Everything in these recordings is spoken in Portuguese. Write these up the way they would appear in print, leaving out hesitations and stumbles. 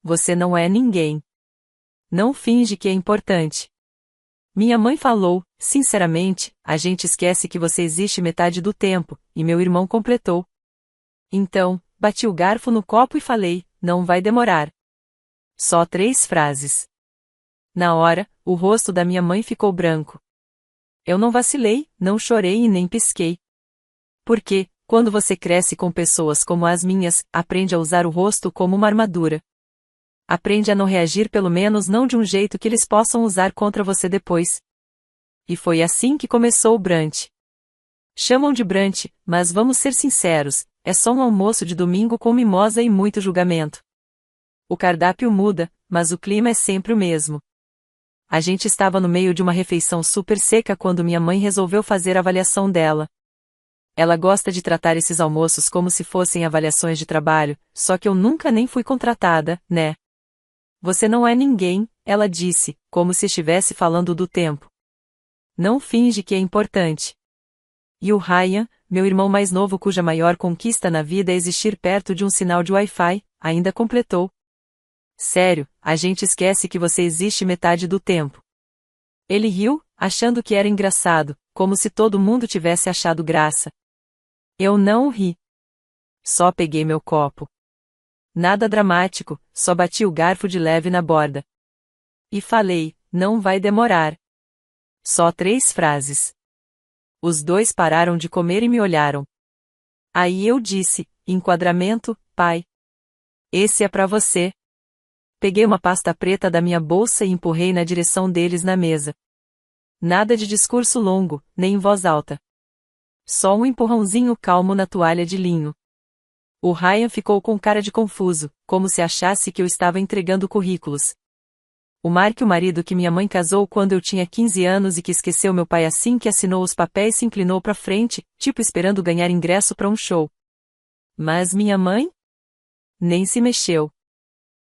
Você não é ninguém. Não finge que é importante. Minha mãe falou, sinceramente, a gente esquece que você existe metade do tempo, e meu irmão completou. Então, bati o garfo no copo e falei, não vai demorar. Só 3 frases. Na hora, o rosto da minha mãe ficou branco. Eu não vacilei, não chorei e nem pisquei. Porque, quando você cresce com pessoas como as minhas, aprende a usar o rosto como uma armadura. Aprende a não reagir, pelo menos não de um jeito que eles possam usar contra você depois. E foi assim que começou o brunch. Chamam de brunch, mas vamos ser sinceros, é só um almoço de domingo com mimosa e muito julgamento. O cardápio muda, mas o clima é sempre o mesmo. A gente estava no meio de uma refeição super seca quando minha mãe resolveu fazer a avaliação dela. Ela gosta de tratar esses almoços como se fossem avaliações de trabalho, só que eu nunca nem fui contratada, né? Você não é ninguém, ela disse, como se estivesse falando do tempo. Não finge que é importante. E o Ryan, meu irmão mais novo cuja maior conquista na vida é existir perto de um sinal de Wi-Fi, ainda completou. Sério, a gente esquece que você existe metade do tempo. Ele riu, achando que era engraçado, como se todo mundo tivesse achado graça. Eu não ri. Só peguei meu copo. Nada dramático, só bati o garfo de leve na borda. E falei, não vai demorar. Só 3 frases. Os dois pararam de comer e me olharam. Aí eu disse, enquadramento, pai. Esse é pra você. Peguei uma pasta preta da minha bolsa e empurrei na direção deles na mesa. Nada de discurso longo, nem em voz alta. Só um empurrãozinho calmo na toalha de linho. O Ryan ficou com cara de confuso, como se achasse que eu estava entregando currículos. O Mark, o marido que minha mãe casou quando eu tinha 15 anos e que esqueceu meu pai assim que assinou os papéis, se inclinou pra frente, tipo esperando ganhar ingresso para um show. Mas minha mãe? Nem se mexeu.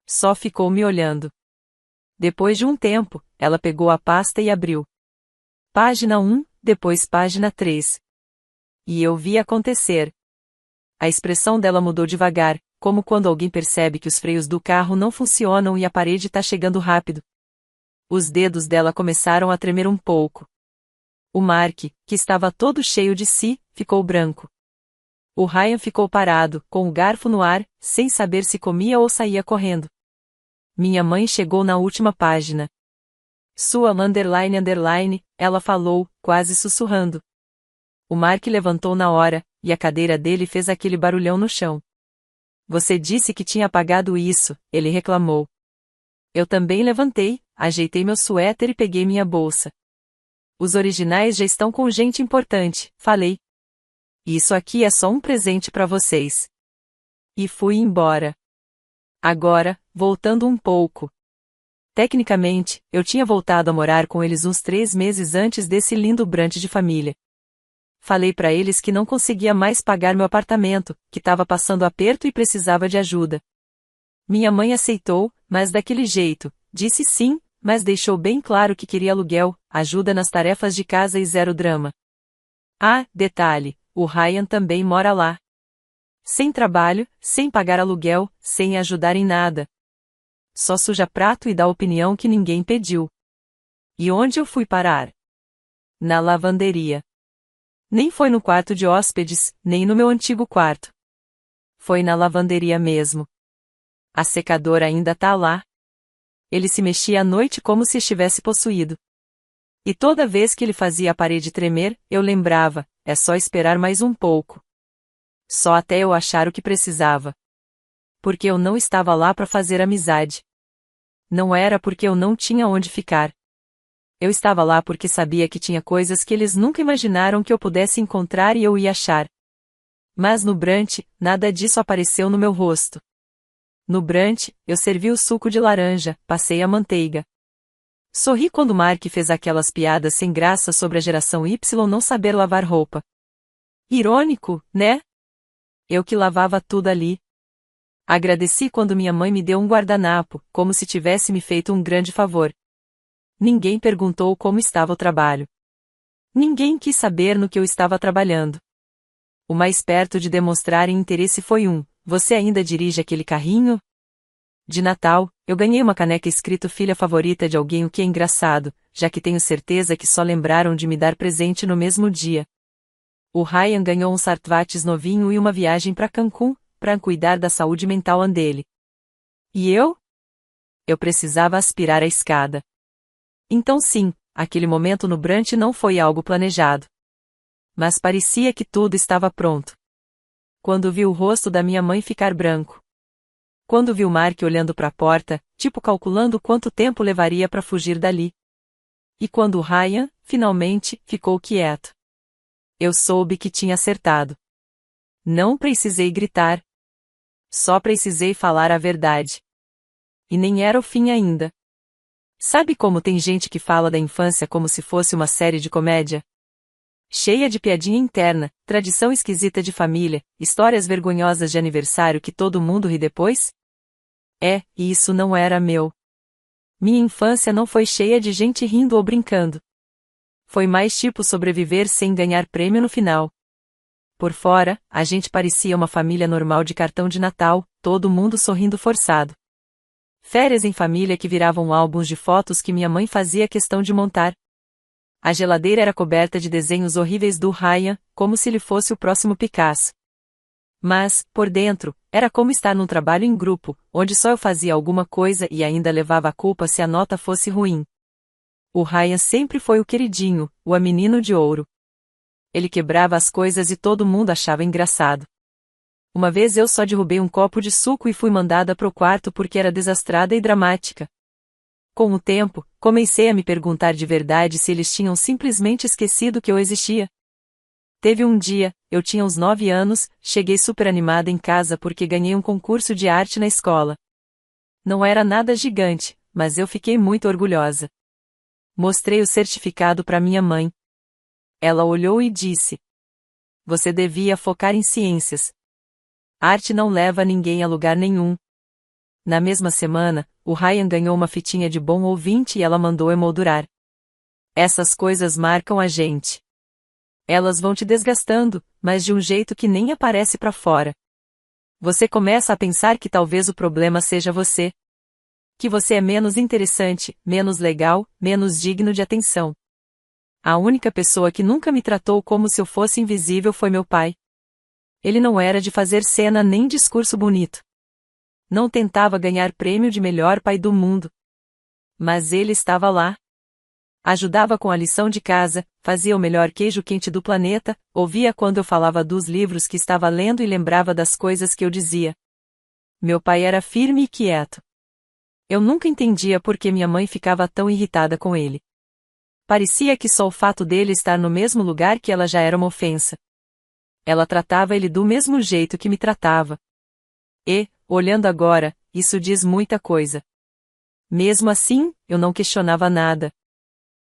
Só ficou me olhando. Depois de um tempo, ela pegou a pasta e abriu. Página 1, depois página 3. E eu vi acontecer. A expressão dela mudou devagar, como quando alguém percebe que os freios do carro não funcionam e a parede tá chegando rápido. Os dedos dela começaram a tremer um pouco. O Mark, que estava todo cheio de si, ficou branco. O Ryan ficou parado, com o garfo no ar, sem saber se comia ou saía correndo. Minha mãe chegou na última página. Sua __, ela falou, quase sussurrando. O Mark levantou na hora, e a cadeira dele fez aquele barulhão no chão. Você disse que tinha apagado isso, ele reclamou. Eu também levantei, ajeitei meu suéter e peguei minha bolsa. Os originais já estão com gente importante, falei. Isso aqui é só um presente para vocês. E fui embora. Agora, voltando um pouco. Tecnicamente, eu tinha voltado a morar com eles uns 3 meses antes desse lindo brunch de família. Falei para eles que não conseguia mais pagar meu apartamento, que estava passando aperto e precisava de ajuda. Minha mãe aceitou, mas daquele jeito, disse sim, mas deixou bem claro que queria aluguel, ajuda nas tarefas de casa e zero drama. Ah, detalhe, o Ryan também mora lá. Sem trabalho, sem pagar aluguel, sem ajudar em nada. Só suja prato e dá opinião que ninguém pediu. E onde eu fui parar? Na lavanderia. Nem foi no quarto de hóspedes, nem no meu antigo quarto. Foi na lavanderia mesmo. A secadora ainda tá lá. Ele se mexia à noite como se estivesse possuído. E toda vez que ele fazia a parede tremer, eu lembrava, é só esperar mais um pouco. Só até eu achar o que precisava. Porque eu não estava lá para fazer amizade. Não era porque eu não tinha onde ficar. Eu estava lá porque sabia que tinha coisas que eles nunca imaginaram que eu pudesse encontrar e eu ia achar. Mas no brunch, nada disso apareceu no meu rosto. No brunch, eu servi o suco de laranja, passei a manteiga. Sorri quando Mark fez aquelas piadas sem graça sobre a geração Y não saber lavar roupa. Irônico, né? Eu que lavava tudo ali. Agradeci quando minha mãe me deu um guardanapo, como se tivesse me feito um grande favor. Ninguém perguntou como estava o trabalho. Ninguém quis saber no que eu estava trabalhando. O mais perto de demonstrarem interesse foi você ainda dirige aquele carrinho? De Natal, eu ganhei uma caneca escrito filha favorita de alguém, o que é engraçado, já que tenho certeza que só lembraram de me dar presente no mesmo dia. O Ryan ganhou um Sartvates novinho e uma viagem para Cancún, para cuidar da saúde mental dele. E eu? Eu precisava aspirar a escada. Então sim, aquele momento no brunch não foi algo planejado. Mas parecia que tudo estava pronto. Quando vi o rosto da minha mãe ficar branco. Quando vi o Mark olhando para a porta, tipo calculando quanto tempo levaria para fugir dali. E quando o Ryan, finalmente, ficou quieto. Eu soube que tinha acertado. Não precisei gritar. Só precisei falar a verdade. E nem era o fim ainda. Sabe como tem gente que fala da infância como se fosse uma série de comédia? Cheia de piadinha interna, tradição esquisita de família, histórias vergonhosas de aniversário que todo mundo ri depois? E isso não era meu. Minha infância não foi cheia de gente rindo ou brincando. Foi mais tipo sobreviver sem ganhar prêmio no final. Por fora, a gente parecia uma família normal de cartão de Natal, todo mundo sorrindo forçado. Férias em família que viravam álbuns de fotos que minha mãe fazia questão de montar. A geladeira era coberta de desenhos horríveis do Ryan, como se ele fosse o próximo Picasso. Mas, por dentro, era como estar num trabalho em grupo, onde só eu fazia alguma coisa e ainda levava a culpa se a nota fosse ruim. O Ryan sempre foi o queridinho, o menino de ouro. Ele quebrava as coisas e todo mundo achava engraçado. Uma vez eu só derrubei um copo de suco e fui mandada pro quarto porque era desastrada e dramática. Com o tempo, comecei a me perguntar de verdade se eles tinham simplesmente esquecido que eu existia. Teve um dia, eu tinha uns 9 anos, cheguei super animada em casa porque ganhei um concurso de arte na escola. Não era nada gigante, mas eu fiquei muito orgulhosa. Mostrei o certificado para minha mãe. Ela olhou e disse: "Você devia focar em ciências. Arte não leva ninguém a lugar nenhum." Na mesma semana, o Ryan ganhou uma fitinha de bom ouvinte e ela mandou emoldurar. Essas coisas marcam a gente. Elas vão te desgastando, mas de um jeito que nem aparece pra fora. Você começa a pensar que talvez o problema seja você. Que você é menos interessante, menos legal, menos digno de atenção. A única pessoa que nunca me tratou como se eu fosse invisível foi meu pai. Ele não era de fazer cena nem discurso bonito. Não tentava ganhar prêmio de melhor pai do mundo. Mas ele estava lá. Ajudava com a lição de casa, fazia o melhor queijo quente do planeta, ouvia quando eu falava dos livros que estava lendo e lembrava das coisas que eu dizia. Meu pai era firme e quieto. Eu nunca entendia por que minha mãe ficava tão irritada com ele. Parecia que só o fato dele estar no mesmo lugar que ela já era uma ofensa. Ela tratava ele do mesmo jeito que me tratava. E, olhando agora, isso diz muita coisa. Mesmo assim, eu não questionava nada.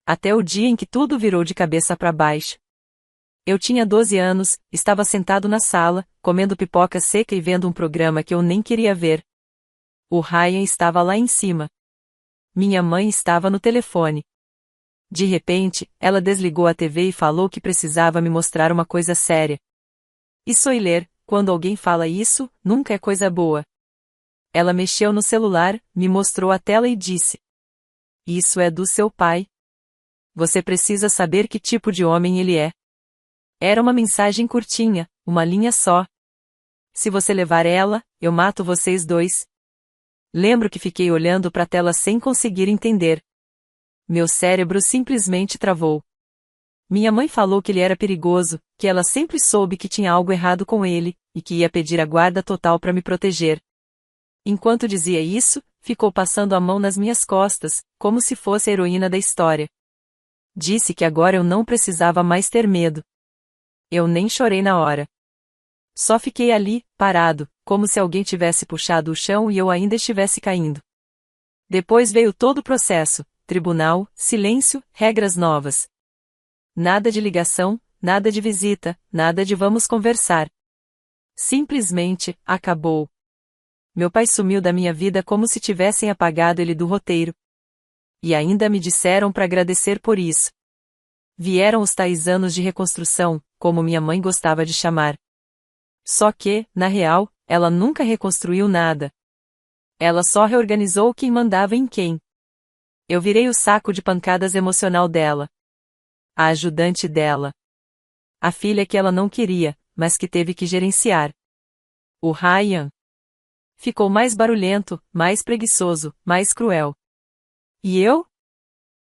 Até o dia em que tudo virou de cabeça para baixo. Eu tinha 12 anos, estava sentado na sala, comendo pipoca seca e vendo um programa que eu nem queria ver. O Ryan estava lá em cima. Minha mãe estava no telefone. De repente, ela desligou a TV e falou que precisava me mostrar uma coisa séria. E Soiler, quando alguém fala isso, nunca é coisa boa. Ela mexeu no celular, me mostrou a tela e disse: "Isso é do seu pai. Você precisa saber que tipo de homem ele é." Era uma mensagem curtinha, uma linha só. "Se você levar ela, eu mato vocês dois." Lembro que fiquei olhando para a tela sem conseguir entender. Meu cérebro simplesmente travou. Minha mãe falou que ele era perigoso, que ela sempre soube que tinha algo errado com ele, e que ia pedir a guarda total para me proteger. Enquanto dizia isso, ficou passando a mão nas minhas costas, como se fosse a heroína da história. Disse que agora eu não precisava mais ter medo. Eu nem chorei na hora. Só fiquei ali, parado, como se alguém tivesse puxado o chão e eu ainda estivesse caindo. Depois veio todo o processo, tribunal, silêncio, regras novas. Nada de ligação, nada de visita, nada de vamos conversar. Simplesmente, acabou. Meu pai sumiu da minha vida como se tivessem apagado ele do roteiro. E ainda me disseram para agradecer por isso. Vieram os tais anos de reconstrução, como minha mãe gostava de chamar. Só que, na real, ela nunca reconstruiu nada. Ela só reorganizou quem mandava em quem. Eu virei o saco de pancadas emocional dela. A ajudante dela. A filha que ela não queria, mas que teve que gerenciar. O Ryan ficou mais barulhento, mais preguiçoso, mais cruel. E eu?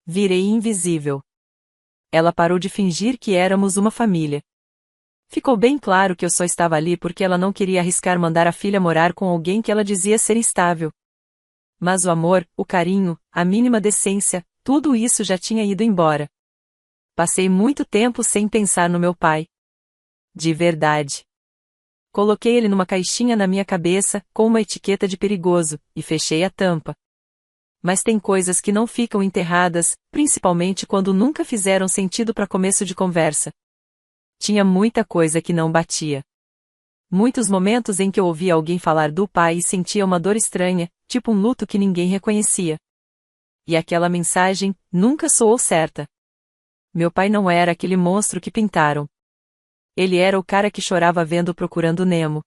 Virei invisível. Ela parou de fingir que éramos uma família. Ficou bem claro que eu só estava ali porque ela não queria arriscar mandar a filha morar com alguém que ela dizia ser instável. Mas o amor, o carinho, a mínima decência, tudo isso já tinha ido embora. Passei muito tempo sem pensar no meu pai. De verdade. Coloquei ele numa caixinha na minha cabeça, com uma etiqueta de perigoso, e fechei a tampa. Mas tem coisas que não ficam enterradas, principalmente quando nunca fizeram sentido para começo de conversa. Tinha muita coisa que não batia. Muitos momentos em que eu ouvia alguém falar do pai e sentia uma dor estranha, tipo um luto que ninguém reconhecia. E aquela mensagem nunca soou certa. Meu pai não era aquele monstro que pintaram. Ele era o cara que chorava vendo Procurando Nemo.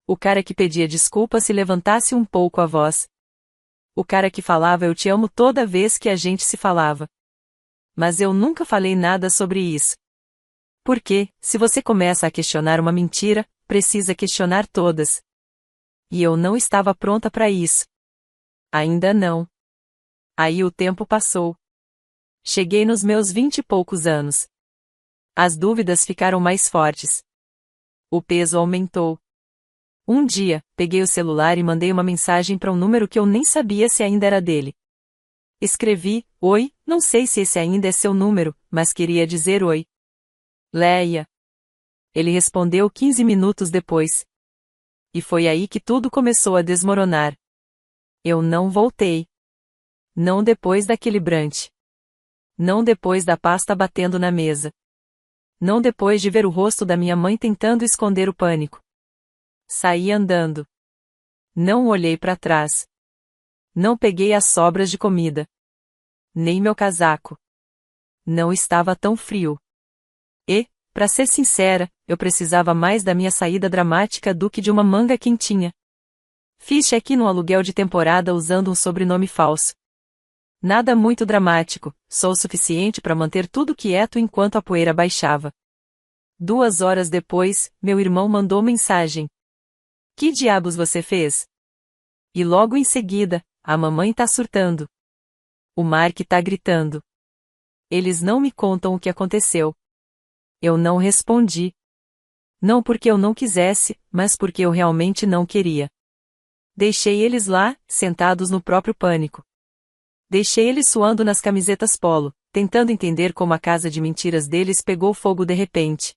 O cara que pedia desculpa se levantasse um pouco a voz. O cara que falava eu te amo toda vez que a gente se falava. Mas eu nunca falei nada sobre isso. Porque, se você começa a questionar uma mentira, precisa questionar todas. E eu não estava pronta para isso. Ainda não. Aí o tempo passou. Cheguei nos meus 20 e poucos anos. As dúvidas ficaram mais fortes. O peso aumentou. Um dia, peguei o celular e mandei uma mensagem para um número que eu nem sabia se ainda era dele. Escrevi: "Oi, não sei se esse ainda é seu número, mas queria dizer oi. Leia." Ele respondeu 15 minutos depois. E foi aí que tudo começou a desmoronar. Eu não voltei. Não depois daquele brunch. Não depois da pasta batendo na mesa. Não depois de ver o rosto da minha mãe tentando esconder o pânico. Saí andando. Não olhei para trás. Não peguei as sobras de comida. Nem meu casaco. Não estava tão frio. E, para ser sincera, eu precisava mais da minha saída dramática do que de uma manga quentinha. Fiz check-in no aluguel de temporada usando um sobrenome falso. Nada muito dramático, só o suficiente para manter tudo quieto enquanto a poeira baixava. 2 horas depois, meu irmão mandou mensagem. "Que diabos você fez?" E logo em seguida, "A mamãe tá surtando. O Mark tá gritando." Eles não me contam o que aconteceu. Eu não respondi. Não porque eu não quisesse, mas porque eu realmente não queria. Deixei eles lá, sentados no próprio pânico. Deixei eles suando nas camisetas polo, tentando entender como a casa de mentiras deles pegou fogo de repente.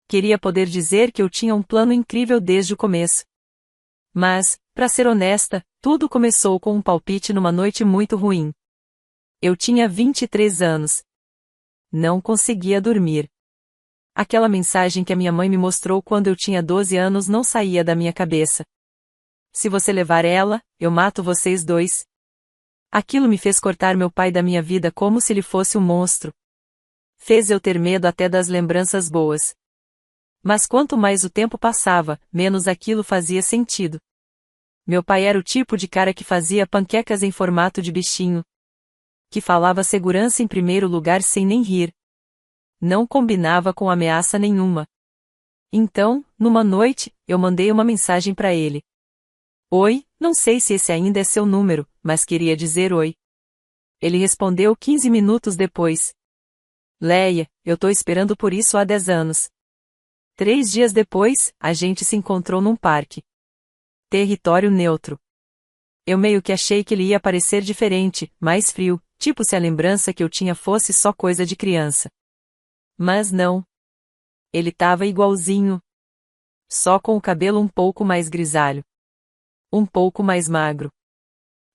Queria poder dizer que eu tinha um plano incrível desde o começo. Mas, para ser honesta, tudo começou com um palpite numa noite muito ruim. Eu tinha 23 anos. Não conseguia dormir. Aquela mensagem que a minha mãe me mostrou quando eu tinha 12 anos não saía da minha cabeça. "Se você levar ela, eu mato vocês dois." Aquilo me fez cortar meu pai da minha vida como se ele fosse um monstro. Fez eu ter medo até das lembranças boas. Mas quanto mais o tempo passava, menos aquilo fazia sentido. Meu pai era o tipo de cara que fazia panquecas em formato de bichinho. Que falava segurança em primeiro lugar sem nem rir. Não combinava com ameaça nenhuma. Então, numa noite, eu mandei uma mensagem para ele. "Oi, não sei se esse ainda é seu número, mas queria dizer oi." Ele respondeu 15 minutos depois. "Leia, eu tô esperando por isso há 10 anos." 3 dias depois, a gente se encontrou num parque. Território neutro. Eu meio que achei que ele ia parecer diferente, mais frio, tipo se a lembrança que eu tinha fosse só coisa de criança. Mas não. Ele tava igualzinho. Só com o cabelo um pouco mais grisalho. Um pouco mais magro.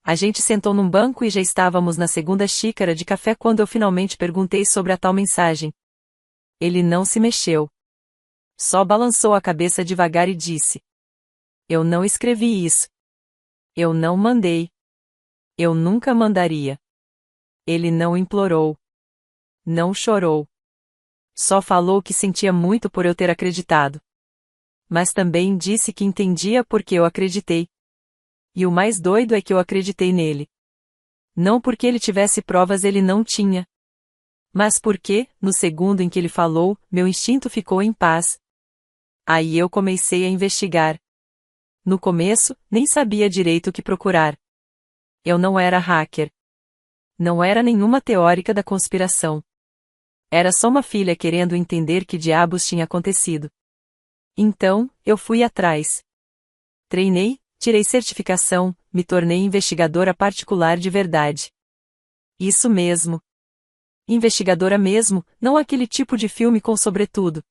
A gente sentou num banco e já estávamos na segunda xícara de café quando eu finalmente perguntei sobre a tal mensagem. Ele não se mexeu. Só balançou a cabeça devagar e disse: "Eu não escrevi isso. Eu não mandei. Eu nunca mandaria." Ele não implorou. Não chorou. Só falou que sentia muito por eu ter acreditado. Mas também disse que entendia porque eu acreditei. E o mais doido é que eu acreditei nele. Não porque ele tivesse provas, ele não tinha. Mas porque, no segundo em que ele falou, meu instinto ficou em paz. Aí eu comecei a investigar. No começo, nem sabia direito o que procurar. Eu não era hacker. Não era nenhuma teórica da conspiração. Era só uma filha querendo entender que diabos tinha acontecido. Então, eu fui atrás. Treinei, tirei certificação, me tornei investigadora particular de verdade. Isso mesmo. Investigadora mesmo, não aquele tipo de filme com sobretudo.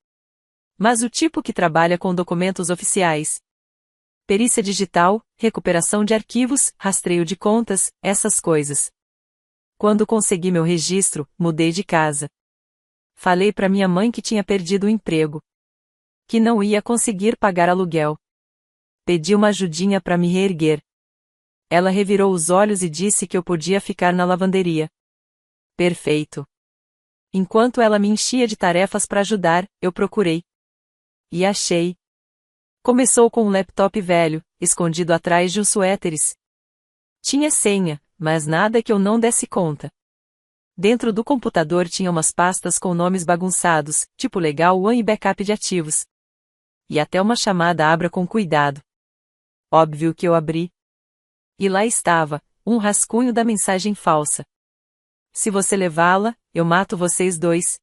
Mas o tipo que trabalha com documentos oficiais. Perícia digital, recuperação de arquivos, rastreio de contas, essas coisas. Quando consegui meu registro, mudei de casa. Falei para minha mãe que tinha perdido o emprego. Que não ia conseguir pagar aluguel. Pedi uma ajudinha para me reerguer. Ela revirou os olhos e disse que eu podia ficar na lavanderia. Perfeito. Enquanto ela me enchia de tarefas para ajudar, eu procurei. E achei. Começou com um laptop velho, escondido atrás de uns suéteres. Tinha senha, mas nada que eu não desse conta. Dentro do computador tinha umas pastas com nomes bagunçados, tipo Legal One e backup de ativos. E até uma chamada abra com cuidado. Óbvio que eu abri. E lá estava, um rascunho da mensagem falsa. Se você levá-la, eu mato vocês dois.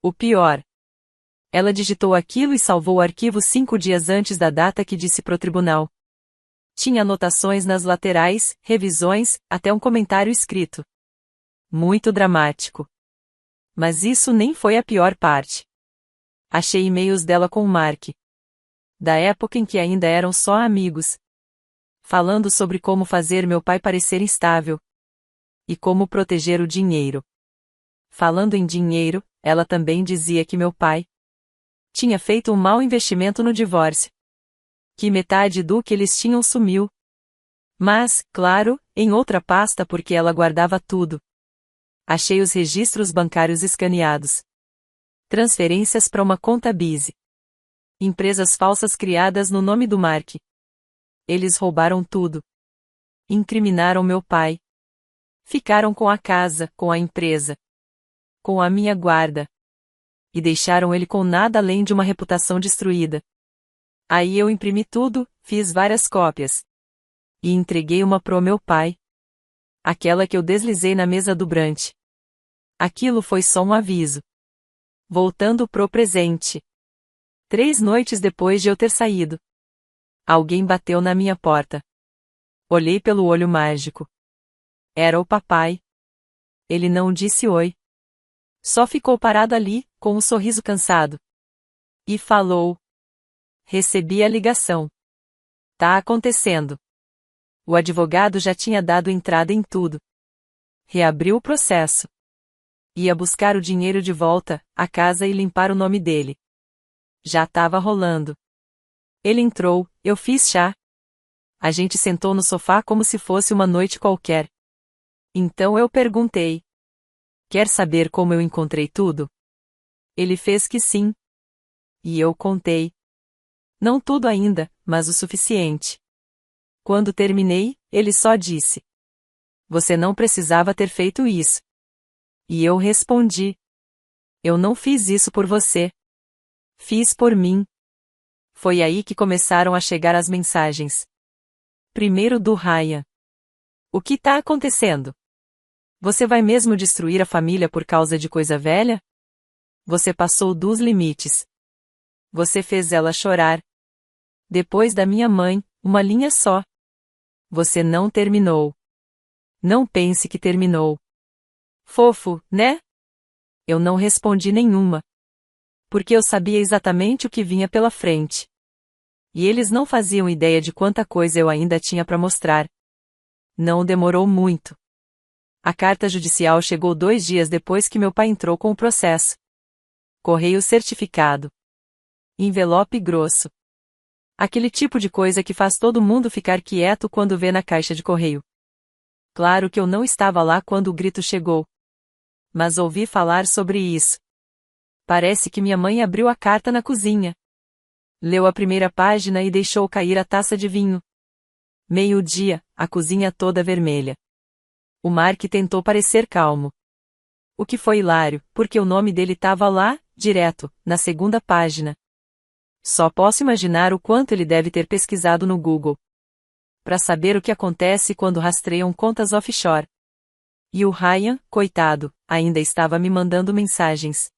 O pior. Ela digitou aquilo e salvou o arquivo 5 dias antes da data que disse pro tribunal. Tinha anotações nas laterais, revisões, até um comentário escrito. Muito dramático. Mas isso nem foi a pior parte. Achei e-mails dela com o Mark. Da época em que ainda eram só amigos. Falando sobre como fazer meu pai parecer instável. E como proteger o dinheiro. Falando em dinheiro, ela também dizia que meu pai tinha feito um mau investimento no divórcio. Que metade do que eles tinham sumiu. Mas, claro, em outra pasta porque ela guardava tudo. Achei os registros bancários escaneados. Transferências para uma conta Bize. Empresas falsas criadas no nome do Mark. Eles roubaram tudo. Incriminaram meu pai. Ficaram com a casa, com a empresa. Com a minha guarda. E deixaram ele com nada além de uma reputação destruída. Aí eu imprimi tudo, fiz várias cópias. E entreguei uma pro meu pai. Aquela que eu deslizei na mesa do brunch. Aquilo foi só um aviso. Voltando pro presente. 3 noites depois de eu ter saído. Alguém bateu na minha porta. Olhei pelo olho mágico. Era o papai. Ele não disse oi. Só ficou parado ali, com um sorriso cansado. E falou. Recebi a ligação. Tá acontecendo. O advogado já tinha dado entrada em tudo. Reabriu o processo. Ia buscar o dinheiro de volta, a casa e limpar o nome dele. Já tava rolando. Ele entrou, eu fiz chá. A gente sentou no sofá como se fosse uma noite qualquer. Então eu perguntei. Quer saber como eu encontrei tudo? Ele fez que sim. E eu contei. Não tudo ainda, mas o suficiente. Quando terminei, ele só disse. Você não precisava ter feito isso. E eu respondi. Eu não fiz isso por você. Fiz por mim. Foi aí que começaram a chegar as mensagens. Primeiro do Ryan. O que tá acontecendo? Você vai mesmo destruir a família por causa de coisa velha? Você passou dos limites. Você fez ela chorar. Depois da minha mãe, uma linha só. Você não terminou. Não pense que terminou. Fofo, né? Eu não respondi nenhuma. Porque eu sabia exatamente o que vinha pela frente. E eles não faziam ideia de quanta coisa eu ainda tinha para mostrar. Não demorou muito. A carta judicial chegou 2 dias depois que meu pai entrou com o processo. Correio certificado. Envelope grosso. Aquele tipo de coisa que faz todo mundo ficar quieto quando vê na caixa de correio. Claro que eu não estava lá quando o grito chegou. Mas ouvi falar sobre isso. Parece que minha mãe abriu a carta na cozinha. Leu a primeira página e deixou cair a taça de vinho. Meio-dia, a cozinha toda vermelha. O Mark tentou parecer calmo. O que foi hilário, porque o nome dele estava lá, direto, na segunda página. Só posso imaginar o quanto ele deve ter pesquisado no Google para saber o que acontece quando rastreiam contas offshore. E o Ryan, coitado, ainda estava me mandando mensagens.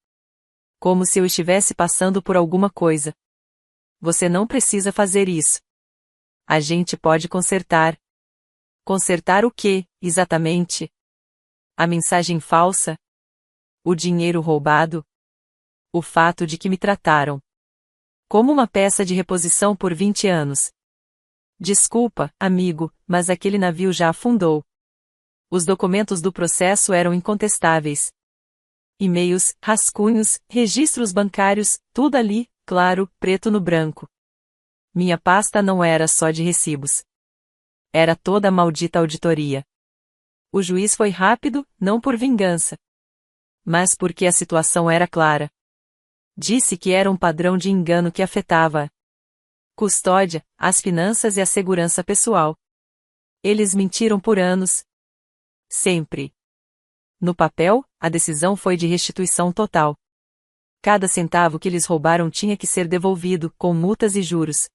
Como se eu estivesse passando por alguma coisa. Você não precisa fazer isso. A gente pode consertar. Consertar o quê, exatamente? A mensagem falsa? O dinheiro roubado? O fato de que me trataram como uma peça de reposição por 20 anos. Desculpa, amigo, mas aquele navio já afundou. Os documentos do processo eram incontestáveis. E-mails, rascunhos, registros bancários, tudo ali, claro, preto no branco. Minha pasta não era só de recibos. Era toda a maldita auditoria. O juiz foi rápido, não por vingança, mas porque a situação era clara. Disse que era um padrão de engano que afetava a custódia, as finanças e a segurança pessoal. Eles mentiram por anos. Sempre. No papel, a decisão foi de restituição total. Cada centavo que eles roubaram tinha que ser devolvido, com multas e juros.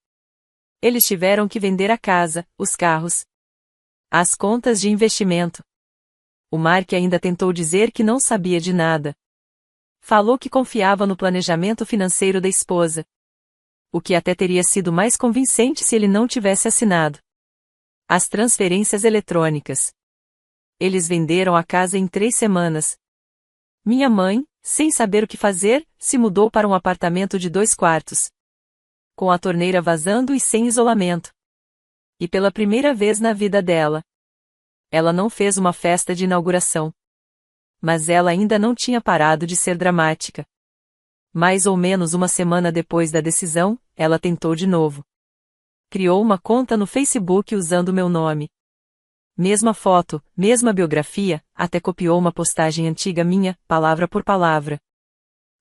Eles tiveram que vender a casa, os carros, as contas de investimento. O Mark ainda tentou dizer que não sabia de nada. Falou que confiava no planejamento financeiro da esposa. O que até teria sido mais convincente se ele não tivesse assinado as transferências eletrônicas. Eles venderam a casa em 3 semanas. Minha mãe, sem saber o que fazer, se mudou para um apartamento de 2 quartos. Com a torneira vazando e sem isolamento. E pela primeira vez na vida dela, ela não fez uma festa de inauguração. Mas ela ainda não tinha parado de ser dramática. Mais ou menos uma semana depois da decisão, ela tentou de novo. Criou uma conta no Facebook usando meu nome. Mesma foto, mesma biografia, até copiou uma postagem antiga minha, palavra por palavra.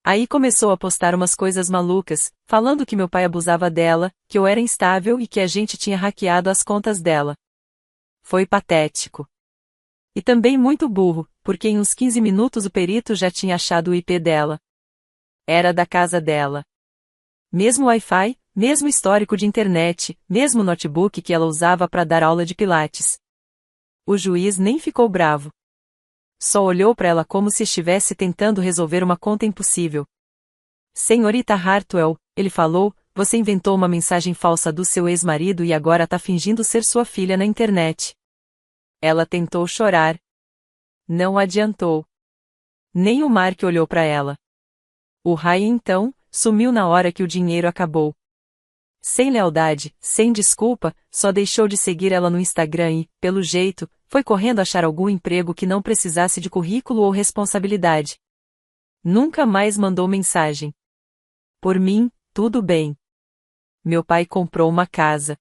Aí começou a postar umas coisas malucas, falando que meu pai abusava dela, que eu era instável e que a gente tinha hackeado as contas dela. Foi patético. E também muito burro, porque em uns 15 minutos o perito já tinha achado o IP dela. Era da casa dela. Mesmo Wi-Fi, mesmo histórico de internet, mesmo notebook que ela usava para dar aula de pilates. O juiz nem ficou bravo. Só olhou para ela como se estivesse tentando resolver uma conta impossível. Senhorita Hartwell, ele falou, você inventou uma mensagem falsa do seu ex-marido e agora tá fingindo ser sua filha na internet. Ela tentou chorar. Não adiantou. Nem o Mark olhou para ela. O Ryan então, sumiu na hora que o dinheiro acabou. Sem lealdade, sem desculpa, só deixou de seguir ela no Instagram e, pelo jeito, foi correndo achar algum emprego que não precisasse de currículo ou responsabilidade. Nunca mais mandou mensagem. Por mim, tudo bem. Meu pai comprou uma casa.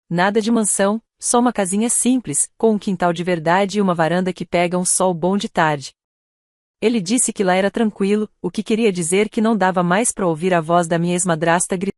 Nada de mansão, só uma casinha simples, com um quintal de verdade e uma varanda que pega um sol bom de tarde. Ele disse que lá era tranquilo, o que queria dizer que não dava mais para ouvir a voz da minha ex-madrasta gritando.